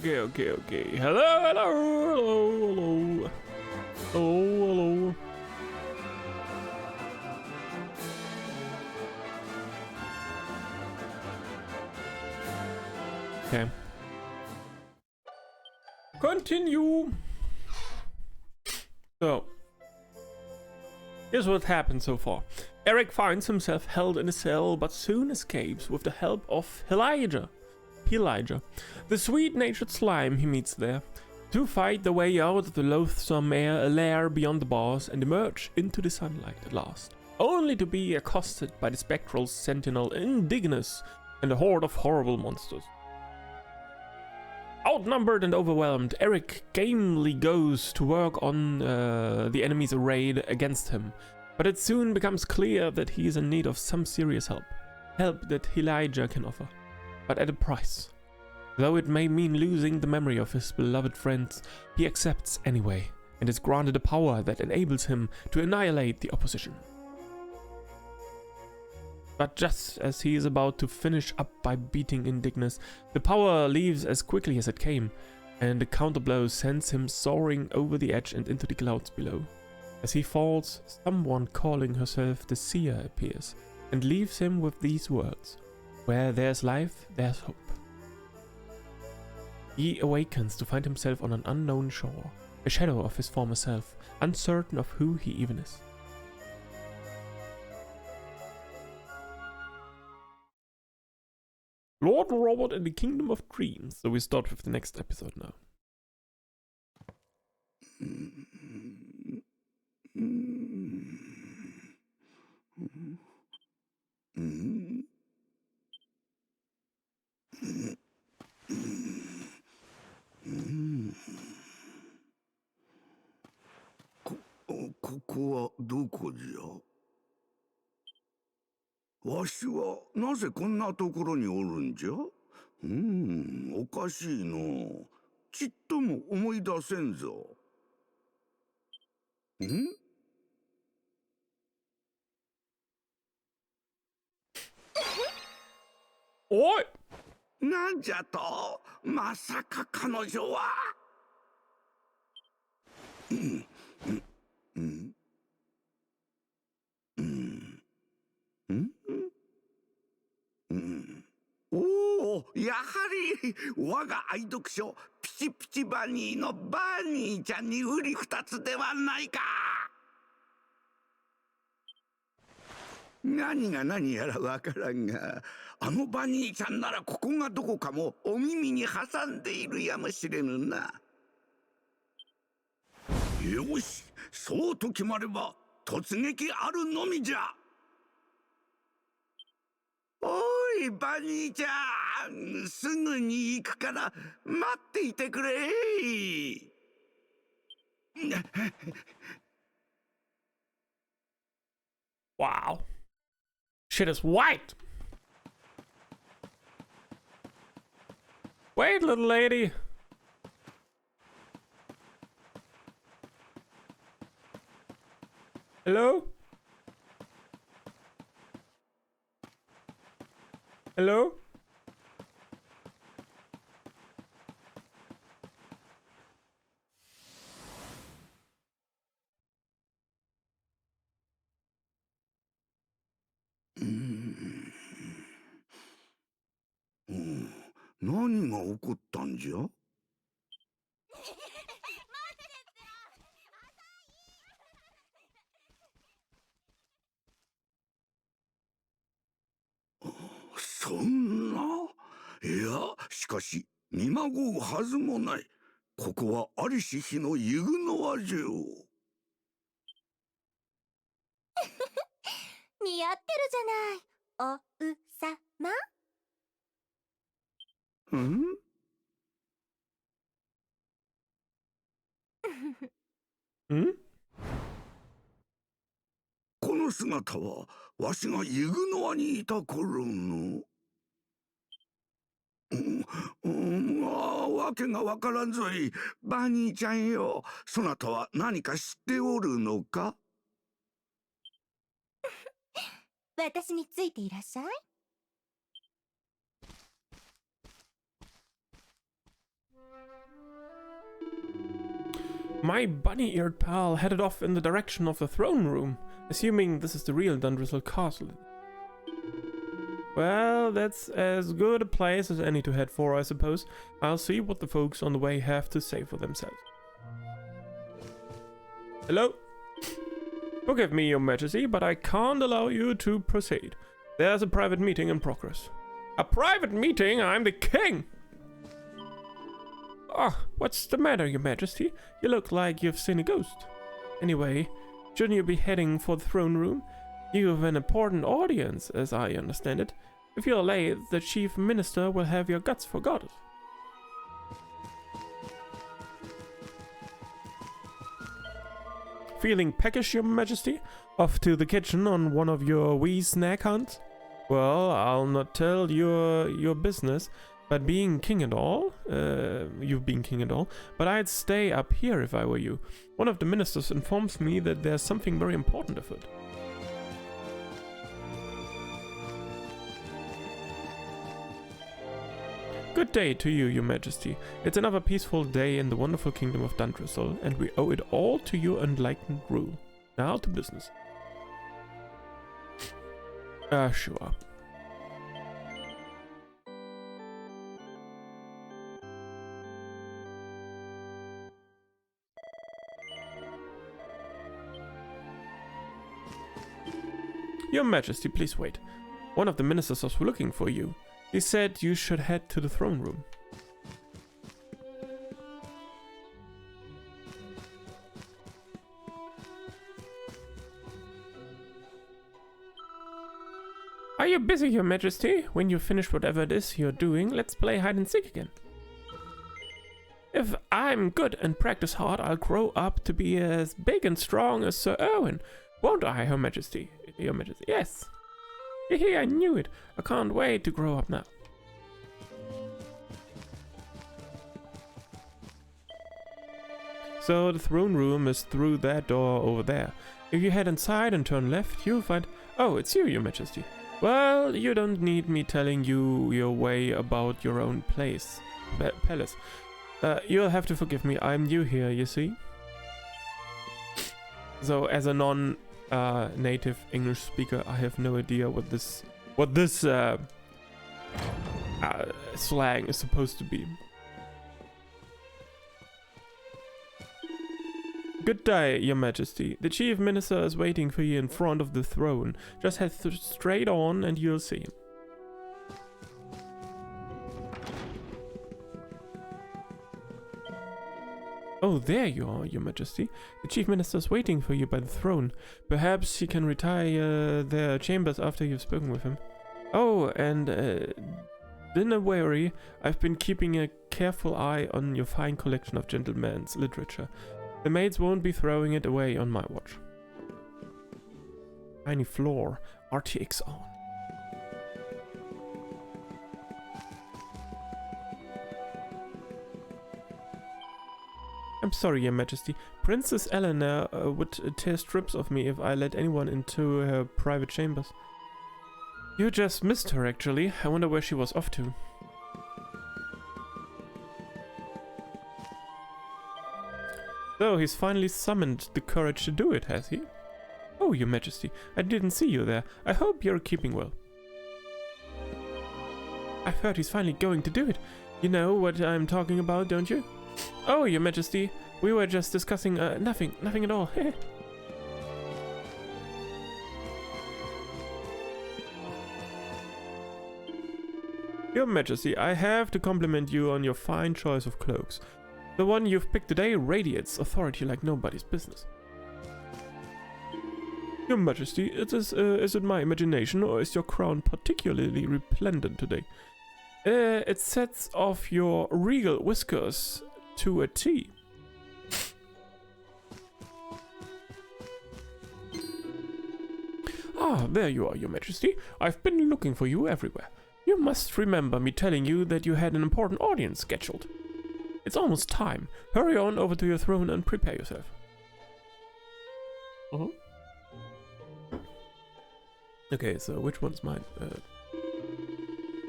okay. Hello. Okay. Continue. So, here's what happened so far. Eric finds himself held in a cell, but soon escapes with the help of Elijah, the sweet-natured slime he meets there, to fight their way out of the loathsome lair beyond the bars and emerge into the sunlight at last, only to be accosted by the spectral sentinel Indignus and a horde of horrible monsters. Outnumbered and overwhelmed, Eric gamely goes to work on the enemy's raid against him, but it soon becomes clear that he is in need of some serious help that Elijah can offer, but at a price. Though it may mean losing the memory of his beloved friends, he accepts anyway, and is granted a power that enables him to annihilate the opposition. But just as he is about to finish up by beating Indignus, the power leaves as quickly as it came, and a counterblow sends him soaring over the edge and into the clouds below. As he falls, someone calling herself the Seer appears, and leaves him with these words: "Where there's life, there's hope." He awakens to find himself on an unknown shore, a shadow of his former self, uncertain of who he even is. Lord Robot in the Kingdom of Dreams. So we start with the next episode now.ここはどこじゃ？わしはなぜこんなところにおるんじゃ？おかしいの。ちっとも思い出せんぞ。おい！なんじゃと？まさか彼女は。おお、やはり我が愛読書ピチピチバニーのバニーちゃんにうり二つではないか。何が何やらわからんが、あのバニーちゃんならここがどこかもお耳に挟んでいるやもしれぬな。よし、そうと決まれば突撃あるのみじゃ。おいバニーちゃん、すぐに行くから待っていてくれ。Wow. Shit is white. Wait, little lady. Hello? Hello?うん、何が起こったんじゃ？そんな。いや、しかし見まごうはずもない。ここはありし日のユグノア城。似合ってるじゃない、おうさま。この姿はわしがユグノアにいた頃の。わけがわからんぞい。バニーちゃんよ、そなたは何か知っておるのか？私についていらっしゃい。My bunny-eared pal headed off in the direction of the throne room, assuming this is the real Dundrissel Castle. Well, that's as good a place as any to head for, I suppose. I'll see what the folks on the way have to say for themselves. Hello? Forgive me, Your Majesty, but I can't allow you to proceed. There's a private meeting in progress. A private meeting? I'm the king! Oh, what's the matter, Your Majesty? You look like you've seen a ghost. Anyway, shouldn't you be heading for the throne room? You have an important audience, as I understand it. If you're late, the chief minister will have your guts forgotten. Feeling peckish, Your Majesty? Off to the kitchen on one of your wee snack hunts? Well, I'll not tell your business, but being king and all, you've been king and all, but I'd stay up here if I were you. One of the ministers informs me that there's something very important afoot. Good day to you, Your Majesty. It's another peaceful day in the wonderful kingdom of Dundrissel, and we owe it all to your enlightened rule. Now to business. Sure. Your Majesty, please wait. One of the ministers was looking for you. He said you should head to the throne room. Are you busy, Your Majesty? When you finish whatever it is you're doing, let's play hide and seek again. If I'm good and practice hard, I'll grow up to be as big and strong as Sir Erwin. Won't I, Her Majesty? Your Majesty, yes. Hehe, I knew it. I can't wait to grow up now. So the throne room is through that door over there. If you head inside and turn left, you'll find... Oh, it's you, Your Majesty. Well, you don't need me telling you your way about your own palace. You'll have to forgive me. I'm new here, you see. So, as a non-native English speaker, I have no idea what this slang is supposed to be. Good day, Your Majesty. The Chief Minister is waiting for you in front of the throne. Just head straight on and you'll see him. Oh, there you are, Your Majesty. The Chief Minister is waiting for you by the throne. Perhaps he can retire their chambers after you've spoken with him. Oh, and dinner weary, I've been keeping a careful eye on your fine collection of gentleman's literature. The maids won't be throwing it away on my watch. Tiny floor, RTX on. I'm sorry, Your Majesty. Princess Eleanor would tear strips of me if I let anyone into her private chambers. You just missed her, actually. I wonder where she was off to. So, he's finally summoned the courage to do it, has he? Oh, Your Majesty, I didn't see you there. I hope you're keeping well. I've heard he's finally going to do it. You know what I'm talking about, don't you? Oh, Your Majesty, we were just discussing nothing at all. Your Majesty, I have to compliment you on your fine choice of cloaks. The one you've picked today radiates authority like nobody's business. Your Majesty, is it my imagination, or is your crown particularly resplendent today? It sets off your regal whiskers to a T. Ah, there you are, Your Majesty. I've been looking for you everywhere. You must remember me telling you that you had an important audience scheduled. It's almost time. Hurry on over to your throne and prepare yourself. Okay, so which one's mine?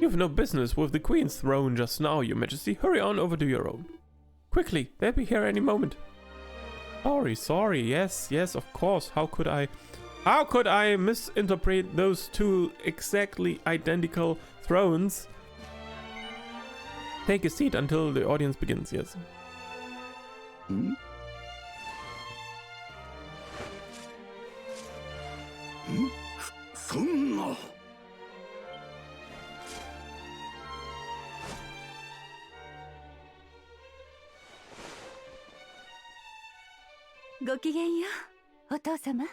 You've no business with the Queen's throne just now, Your Majesty. Hurry on over to your own. Quickly, they'll be here any moment. Sorry. Yes, of course. How could I misinterpret those two exactly identical thrones? Take a seat until the audience begins, yes. そんな。ごきげんよう、お父様。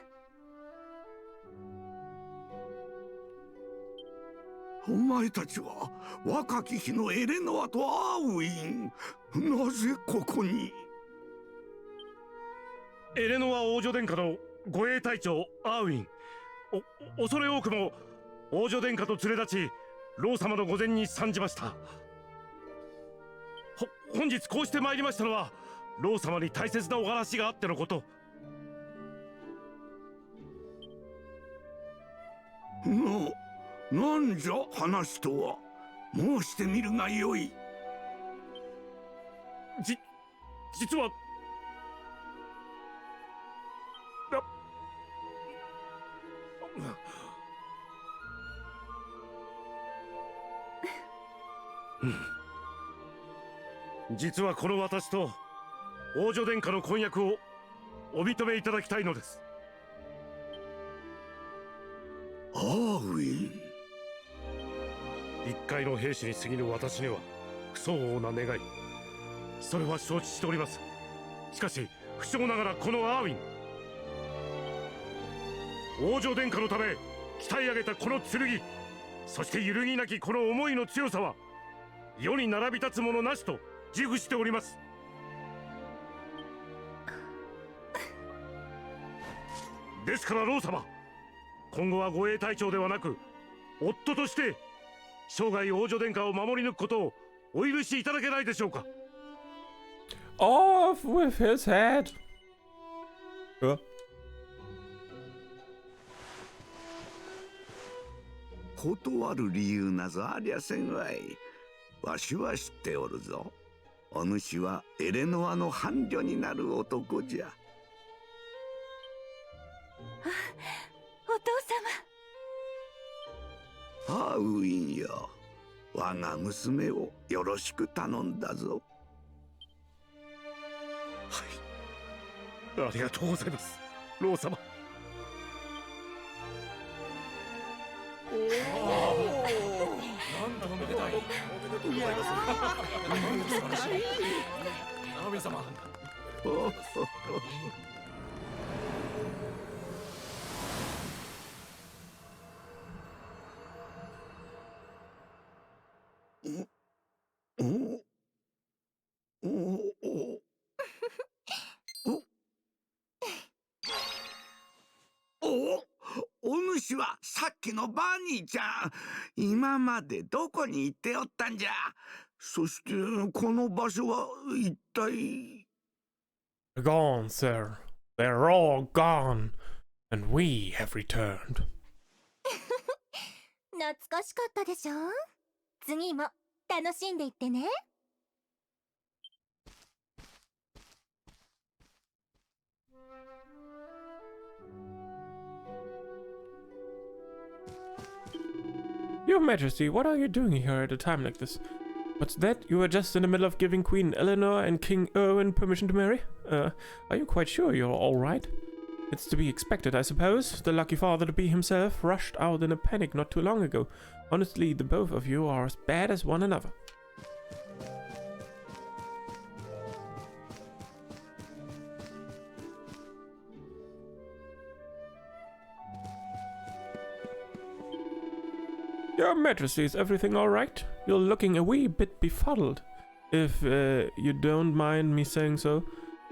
お前たちは若き日のエレノアとアーウィン、なぜここに？エレノア王女殿下の護衛隊長アーウィン、恐れ多くも王女殿下と連れ立ち老様の御前に参じました。本日こうして参りましたのは老様に大切なお話があってのこと。なんじゃ話とは。申してみるがよい。実は実はこの私と王女殿下の婚約をお認めいただきたいのです。アーウィン、一介の兵士に過ぎぬ私には不相応な願い、それは承知しております。しかし不肖ながらこのアーウィン、王女殿下のため鍛え上げたこの剣、そして揺るぎなきこの思いの強さは世に並び立つものなしと自負しております。ですから老様、今後は護衛隊長ではなく夫として生涯王女殿下を守り抜くことをお許しいただけないでしょうか。 Off with his head. 断る理由なぞありゃせんわい。わしは知っておるぞ。お主はエレノアの伴侶になる男じゃ。お父様。アーウィンよ、我が娘をよろしく頼んだぞ。はい、ありがとうございます、老様。なんだかめでたい。おめでとうございます。素晴らしい。アーウィン様。お主はさっきのバニーちゃん。今までどこに行っておったんじゃ。そしてこの場所は一体。 Gone, sir. They're all gone, and we have returned. 懐かしかったでしょ。次も楽しんでいってね。Your Majesty, what are you doing here at a time like this? What's that? You were just in the middle of giving Queen Eleanor and King Erwin permission to marry? Are you quite sure you're alright? It's to be expected, I suppose. The lucky father-to-be himself rushed out in a panic not too long ago. Honestly, the both of you are as bad as one another. Your Majesty, is everything alright? You're looking a wee bit befuddled, if you don't mind me saying so.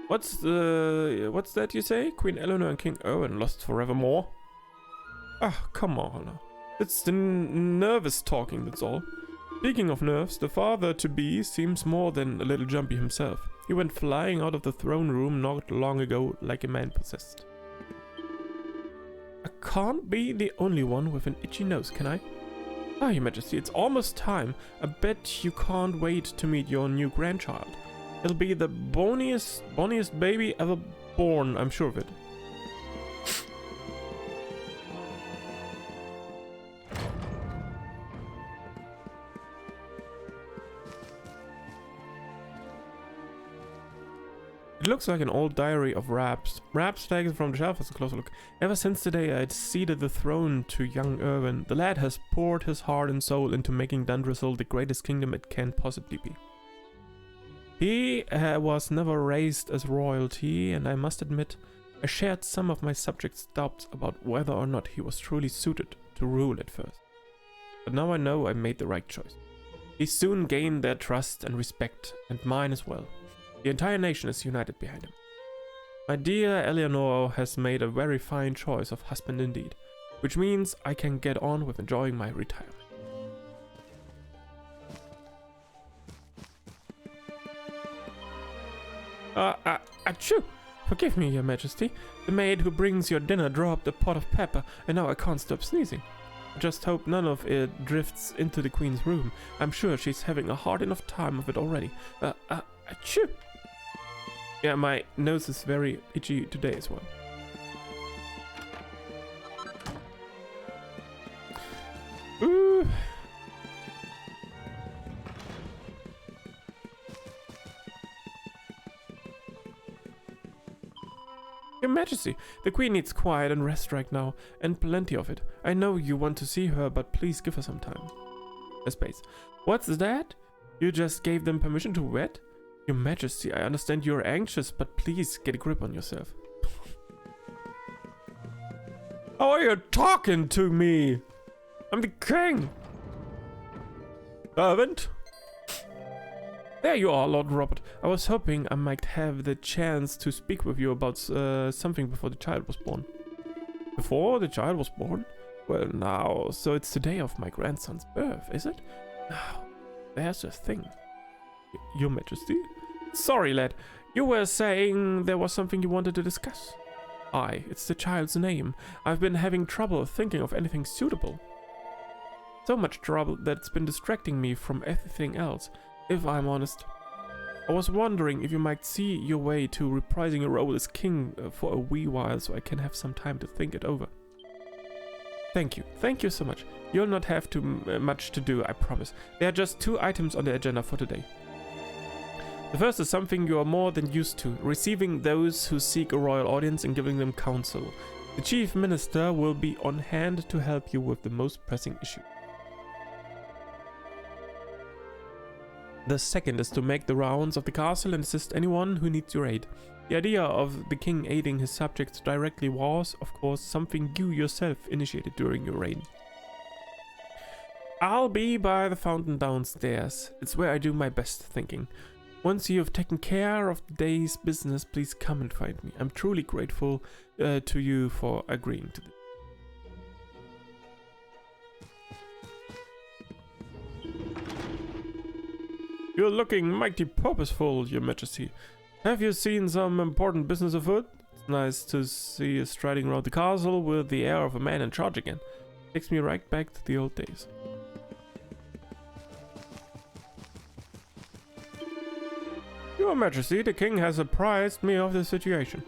What's that you say? Queen Eleanor and King Erwin lost forevermore? Ah, come on. It's the nervous talking, that's all. Speaking of nerves, the father-to-be seems more than a little jumpy himself. He went flying out of the throne room not long ago like a man possessed. I can't be the only one with an itchy nose, can I? Your Majesty, it's almost time. I bet you can't wait to meet your new grandchild. It'll be the boniest baby ever born, I'm sure of it. It looks like an old diary of Raps. Raps taken from the shelf as a closer look. Ever since the day I'd ceded the throne to young Erwin, the lad has poured his heart and soul into making Dundrissel the greatest kingdom it can possibly be. He was never raised as royalty, and I must admit, I shared some of my subjects' doubts about whether or not he was truly suited to rule at first. But now I know I made the right choice. He soon gained their trust and respect, and mine as well. The entire nation is united behind him. My dear Eleanor has made a very fine choice of husband indeed, which means I can get on with enjoying my retirement. Achoo! Forgive me, Your Majesty. The maid who brings your dinner dropped a pot of pepper, and now I can't stop sneezing. I just hope none of it drifts into the Queen's room. I'm sure she's having a hard enough time of it already. Achoo! Yeah, my nose is very itchy today as well. Ooh. Your Majesty, the Queen needs quiet and rest right now, and plenty of it. I know you want to see her, but please give her some time. A space. What's that? You just gave them permission to wed? Your Majesty, I understand you're anxious, but please get a grip on yourself. How are you talking to me? I'm the king. Servant? There you are, Lord Robert. I was hoping I might have the chance to speak with you about something before the child was born. Before the child was born? Well now, so it's the day of my grandson's birth, is it? Now, there's a thing. Your Majesty? Sorry, lad. You were saying there was something you wanted to discuss. Aye, it's the child's name. I've been having trouble thinking of anything suitable. So much trouble that it's been distracting me from everything else, if I'm honest. I was wondering if you might see your way to reprising your role as king for a wee while so I can have some time to think it over. Thank you so much. You'll not have too much to do, I promise. There are just 2 items on the agenda for today. The first is something you are more than used to, receiving those who seek a royal audience and giving them counsel. The Chief Minister will be on hand to help you with the most pressing issue. The second is to make the rounds of the castle and assist anyone who needs your aid. The idea of the king aiding his subjects directly was, of course, something you yourself initiated during your reign. I'll be by the fountain downstairs. It's where I do my best thinking. Once you have taken care of the day's business, please come and find me. I'm truly grateful to you for agreeing to this. You're looking mighty purposeful, Your Majesty. Have you seen some important business afoot? It's nice to see you striding around the castle with the air of a man in charge again. Takes me right back to the old days. Your Majesty, the king has apprised me of the situation.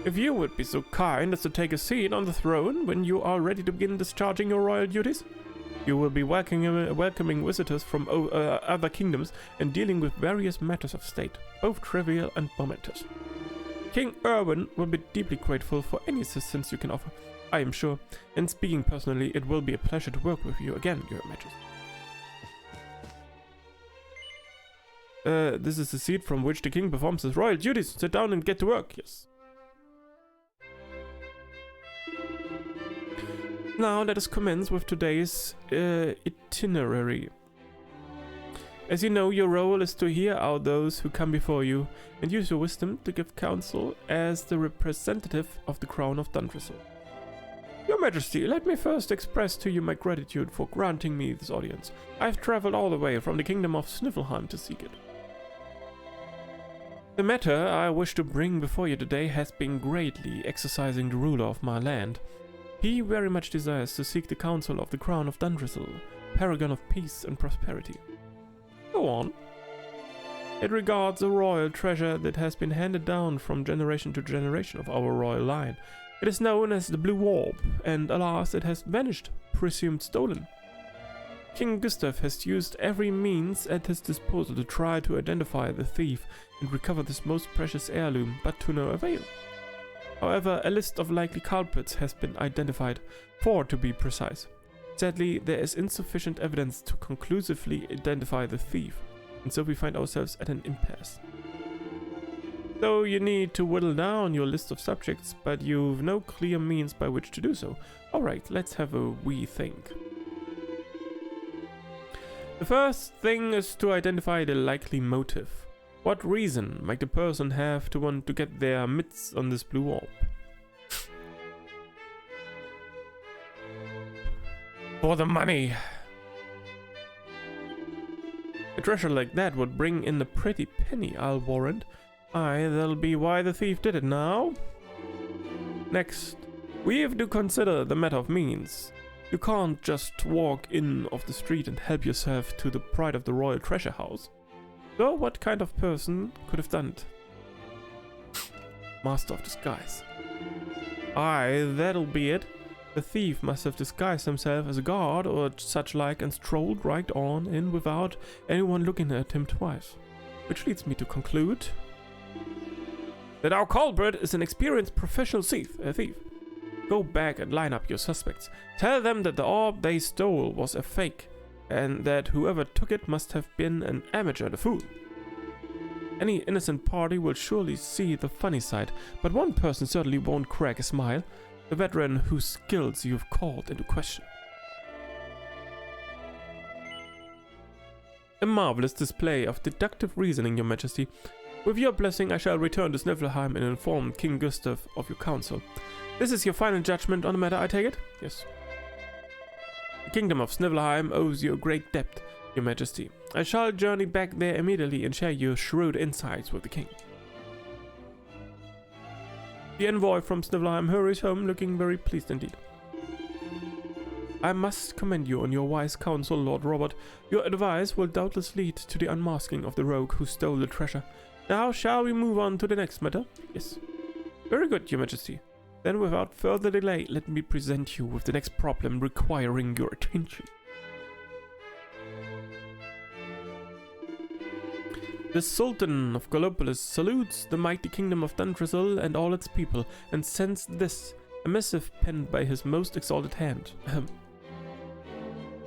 If you would be so kind as to take a seat on the throne when you are ready to begin discharging your royal duties, you will be welcoming visitors from other kingdoms and dealing with various matters of state, both trivial and momentous. King Erwin will be deeply grateful for any assistance you can offer, I am sure, and speaking personally, it will be a pleasure to work with you again, Your Majesty. This is the seat from which the king performs his royal duties. Sit down and get to work, yes. Now let us commence with today's itinerary. As you know, your role is to hear out those who come before you and use your wisdom to give counsel as the representative of the crown of Dundrissel. Your Majesty, let me first express to you my gratitude for granting me this audience. I've traveled all the way from the kingdom of Sniffelheim to seek it. The matter I wish to bring before you today has been greatly exercising the ruler of my land. He very much desires to seek the counsel of the crown of Dundrissel, paragon of peace and prosperity. Go on. It regards a royal treasure that has been handed down from generation to generation of our royal line. It is known as the Blue Orb, and alas, it has vanished, presumed stolen. King Gustav has used every means at his disposal to try to identify the thief and recover this most precious heirloom, but to no avail. However, a list of likely culprits has been identified, 4 to be precise. Sadly, there is insufficient evidence to conclusively identify the thief, and so we find ourselves at an impasse. So you need to whittle down your list of subjects, but you've no clear means by which to do so. Alright, let's have a wee think. The first thing is to identify the likely motive. What reason might the person have to want to get their mitts on this blue orb? For the money! A treasure like that would bring in a pretty penny, I'll warrant. Aye, that'll be why the thief did it now. Next, we have to consider the matter of means. You can't just walk in off the street and help yourself to the pride of the royal treasure house. So what kind of person could have done it? Master of disguise. Aye, that'll be it. The thief must have disguised himself as a guard or such like and strolled right on in without anyone looking at him twice. Which leads me to conclude that our culprit is an experienced professional thief. Go back and line up your suspects. Tell them that the orb they stole was a fake, and that whoever took it must have been an amateur and a fool. Any innocent party will surely see the funny side, but one person certainly won't crack a smile. The veteran whose skills you've called into question. A marvelous display of deductive reasoning, Your Majesty. With your blessing, I shall return to Snivellheim and inform King Gustav of your counsel. This is your final judgment on the matter, I take it? Yes. The kingdom of Snivellheim owes you a great debt, Your Majesty. I shall journey back there immediately and share your shrewd insights with the king. The envoy from Snivellheim hurries home, looking very pleased indeed. I must commend you on your wise counsel, Lord Robert. Your advice will doubtless lead to the unmasking of the rogue who stole the treasure. Now, shall we move on to the next matter? Yes. Very good, Your Majesty. Then, without further delay, let me present you with the next problem requiring your attention. The Sultan of Gallopolis salutes the mighty kingdom of Dundrasil and all its people, and sends this, a missive penned by his most exalted hand.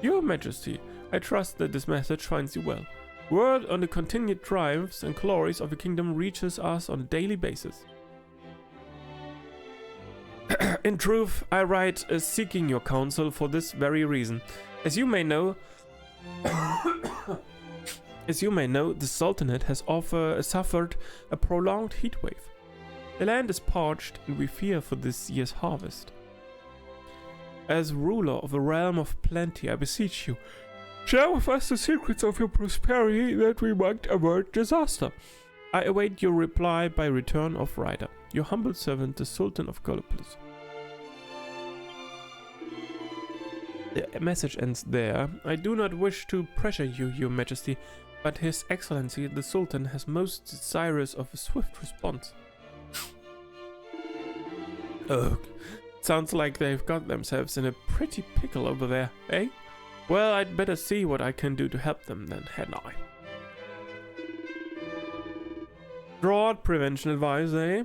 Your Majesty, I trust that this message finds you well. Word on the continued triumphs and glories of the kingdom reaches us on a daily basis. In truth, I write seeking your counsel for this very reason. As you may know, the Sultanate has suffered a prolonged heatwave. The land is parched, and we fear for this year's harvest. As ruler of a realm of plenty, I beseech you, share with us the secrets of your prosperity that we might avert disaster. I await your reply by return of rider. Your humble servant, the Sultan of Gallopolis. The message ends there. I do not wish to pressure you, Your Majesty, but His Excellency the Sultan has most desirous of a swift response. Ugh, sounds like they've got themselves in a pretty pickle over there, eh? Well, I'd better see what I can do to help them then, hadn't I? Drought prevention advice, eh?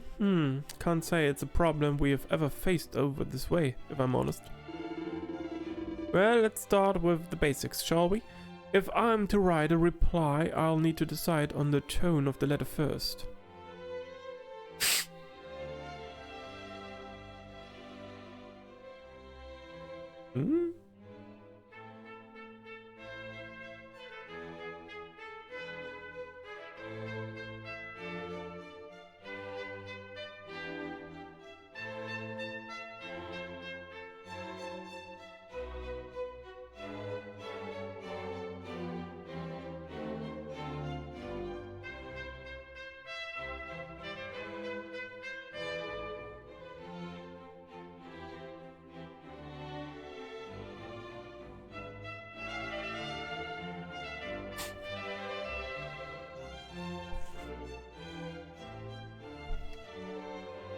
Can't say it's a problem we have ever faced over this way, if I'm honest. Well, let's start with the basics, shall we? If I'm to write a reply, I'll need to decide on the tone of the letter first.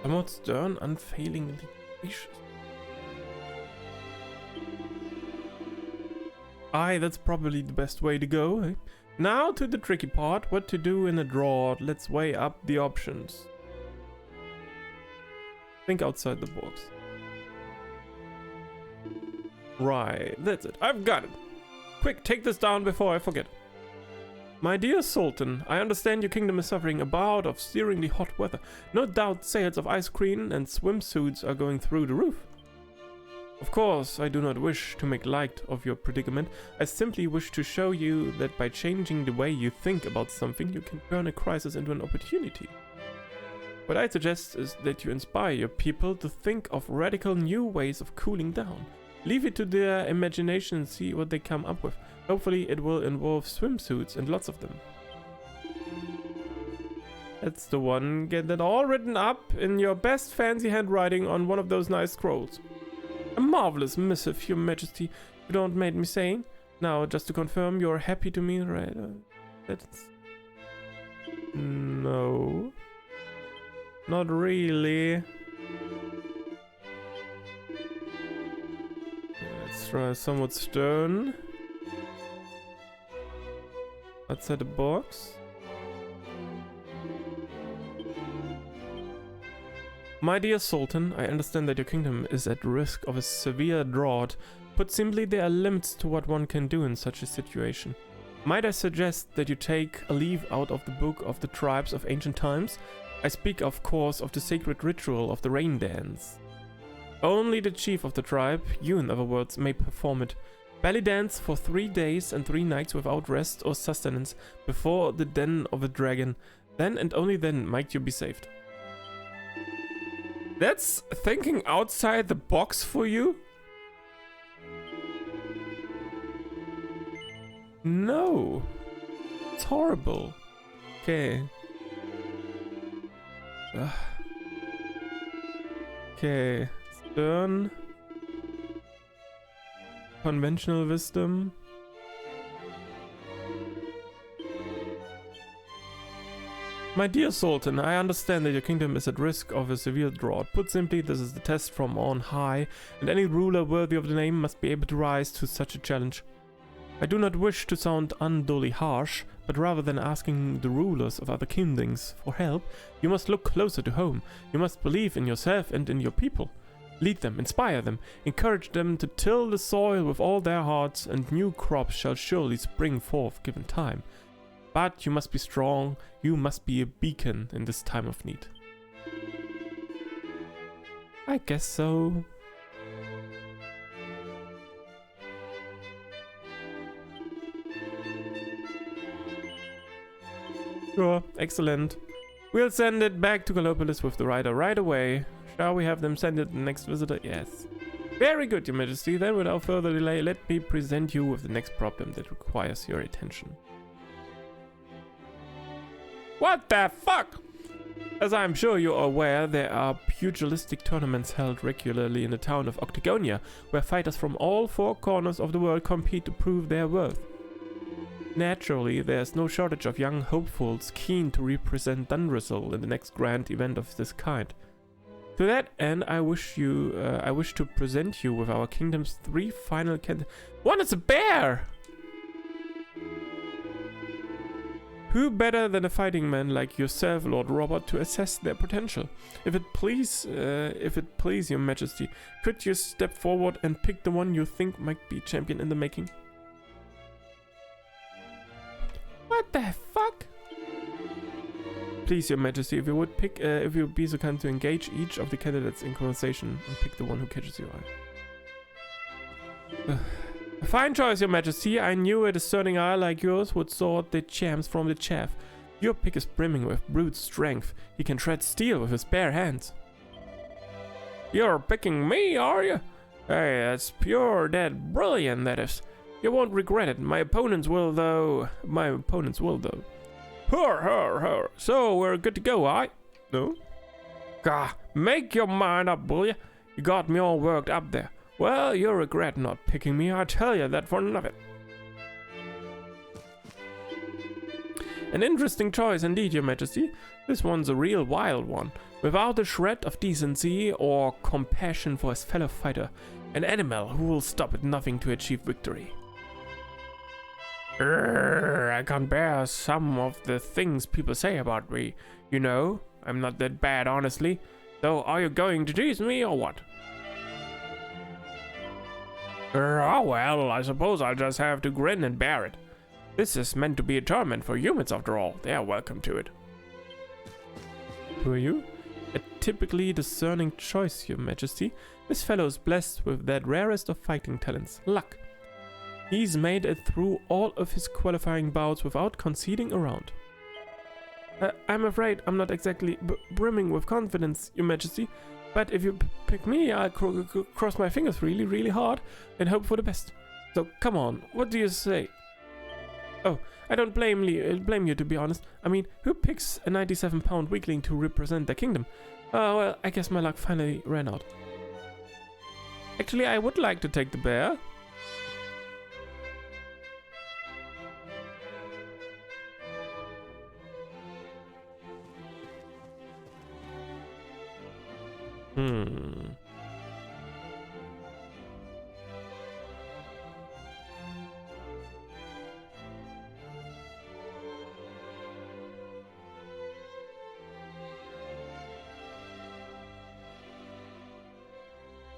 Somewhat stern, unfailingly gracious. Aye, that's probably the best way to go. Eh? Now to the tricky part, what to do in a drought. Let's weigh up the options. Think outside the box. Right, that's it. I've got it. Quick, take this down before I forget. My dear Sultan, I understand your kingdom is suffering a bout of searingly hot weather. No doubt sales of ice cream and swimsuits are going through the roof. Of course, I do not wish to make light of your predicament. I simply wish to show you that by changing the way you think about something, you can turn a crisis into an opportunity. What I suggest is that you inspire your people to think of radical new ways of cooling down. Leave it to their imagination and see what they come up with. Hopefully it will involve swimsuits and lots of them. That's the one. Get that all written up in your best fancy handwriting on one of those nice scrolls. A marvelous missive, your majesty. You don't mind me saying? Now, just to confirm, you're happy to me, right? That's... No. Not really. Let's try somewhat stern. Outside the box. My dear Sultan, I understand that your kingdom is at risk of a severe drought. Put simply, there are limits to what one can do in such a situation. Might I suggest that you take a leaf out of the book of the tribes of ancient times? I speak, of course, of the sacred ritual of the rain dance. Only the chief of the tribe, you in other words, may perform it. Belly dance for 3 days and 3 nights without rest or sustenance before the den of a dragon. Then and only then might you be saved. That's thinking outside the box for you? No. It's horrible. Okay. Okay. Stern. Conventional wisdom. My dear Sultan, I understand that your kingdom is at risk of a severe drought. Put simply, this is the test from on high, and any ruler worthy of the name must be able to rise to such a challenge. I do not wish to sound unduly harsh, but rather than asking the rulers of other kingdoms for help, you must look closer to home. You must believe in yourself and in your people. Lead them, inspire them, encourage them to till the soil with all their hearts, and new crops shall surely spring forth given time. But you must be strong, you must be a beacon in this time of need. I guess so. Sure, excellent. We'll send it back to Gallopolis with the rider right away. Shall we have them send it the next visitor? Yes. Very good, your majesty. Then without further delay, let me present you with the next problem that requires your attention. What the fuck? As I'm sure you're aware, there are pugilistic tournaments held regularly in the town of Octagonia, where fighters from all 4 corners of the world compete to prove their worth. Naturally, there's no shortage of young hopefuls keen to represent Dundrasil in the next grand event of this kind. To that end, I wish to present you with our kingdom's 3 final candidates. One is a bear! Who better than a fighting man like yourself, Lord Robert, to assess their potential? If it please your majesty, could you step forward and pick the one you think might be champion in the making? What the fuck? Please, your majesty, if you would pick, if you would be so kind to engage each of the candidates in conversation and pick the one who catches your eye. A fine choice, your majesty. I knew a discerning eye like yours would sort the champs from the chaff. Your pick is brimming with brute strength. He can tread steel with his bare hands. You're picking me, are you? Hey, that's pure dead brilliant, that is. You won't regret it. My opponents will, though. Hur. So, we're good to go, aye? No? Gah, make your mind up, will you? You got me all worked up there. Well, you'll regret not picking me, I tell you that for nothing. An interesting choice indeed, Your Majesty. This one's a real wild one, without a shred of decency or compassion for his fellow fighter. An animal who will stop at nothing to achieve victory. I can't bear some of the things people say about me. You know, I'm not that bad, honestly. So, are you going to tease me or what? Oh well, I suppose I'll just have to grin and bear it. This is meant to be a tournament for humans after all. They are welcome to it. Who are you? A typically discerning choice, Your Majesty. This fellow is blessed with that rarest of fighting talents, luck. He's made it through all of his qualifying bouts without conceding a round. I'm afraid I'm not exactly brimming with confidence, Your Majesty, but if you pick me, I'll cross my fingers really, really hard and hope for the best. So come on, what do you say? Oh, I don't blame you, to be honest. I mean, who picks a 97-pound weakling to represent their kingdom? Oh, well, I guess my luck finally ran out. Actually, I would like to take the bear.